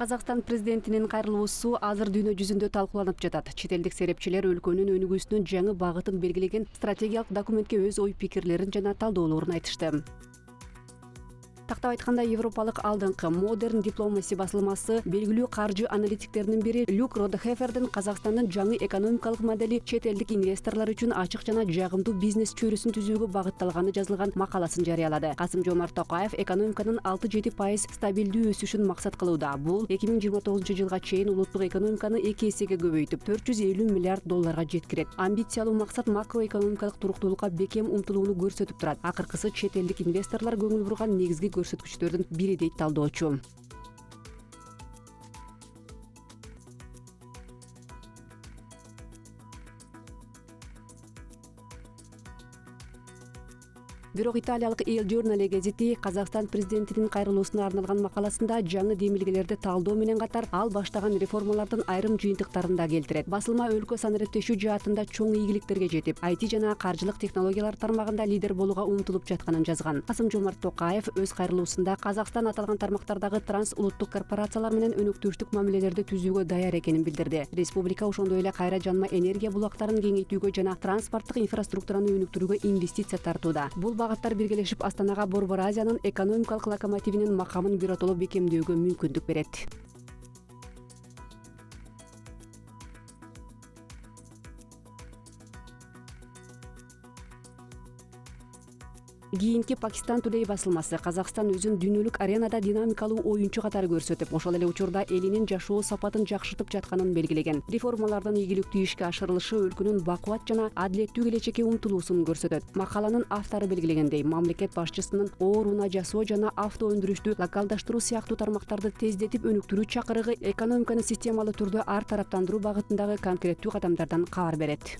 Казакстан президентинин кайрылуусу азыр дүйнө жүзүндө талкууланып жатат. Чет элдик серепчилер өлкөнүн өнүгүүсүнүн жаңы багытын белгилеген стратегиялык документке өз ой пикирлерин жана талдоолорун айтышты. Тактап айтканда, европалык алдыңкы Modern Diplomacy басылмасы белгилүү каржы аналитиктеринин бири Люк Родхефердин Казакстандын жаңы экономикалык модели чет элдик инвесторлор үчүн ачык жана жагымдуу бизнес чөйрөсүн түзүүгө багытталганы жазылган макаласын жарыялады. Касым-Жомарт Токаев экономиканын 6-7% стабилдүү өсүшүн максат кылууда. Бул 2029 жылга чейин улуттук экономиканы 2 эсеге көбөйтүп, $450 миллиард жеткирет. Амбициялуу максат макроэкономикалык туруктуулукка бекем умтулууну көрсөтүп турат. Акыркысы чет элдик инвесторлор көңүл бурган негизги көрсөткүчтөрдүн бири дейт талдоочу. Бирок италиялык Il Giornale гезити Казакстан президентинин кайрылуусуна арналган макаласында жаңы демилгелерди талдоо менен катар ал баштаган реформалардын айрым жыйынтыктарын да келтирет. Басылма өлкө санариптешүү жаатында чоң ийгиликтерге жетип, IT жана каржылык технологиялар тармагында лидер болууга умтулуп жатканын жазган. Касым-Жомарт Токаев өз кайрылуусунда Казакстан аталган тармактардагы трансулуттук корпорациялар менен өнөктөштүк мамилелерди түзүүгө даяр экенин билдирди. Республика ошондой эле кайра жанма энергия булактарын кеңейтүүгө жана транспорттук инфраструктураны өнүктүрүүгө инвестиция тартууда. Бул багыттар биргелешип Астанага Борбор Азиянын экономикалык локомотивинин макамын биротоло бекемдөөгө мүмкүндүк берет. Кийинки Пакистан Today басылмасы Казакстан өзүн дүйнөлүк аренада динамикалуу оюнчу катары көрсөтүп, ошол эле учурда элинин жашоо сапатын жакшыртып жатканын белгилеген. Реформалардын ийгиликтүү ишке ашырылышы өлкөнүн бакубат жана адилеттүү келечекке умтулуусун көрсөтөт. Макаланын автору белгилегендей, мамлекет башчысынын оор унаа жасоо жана авто өндүрүштү локалдаштыруу сыяктуу тармактарды тездетип өнүктүрүү чакырыгы экономиканы системалуу түрдө ар тараптандыруу багытындагы конкреттүү кадамдардан кабар берет.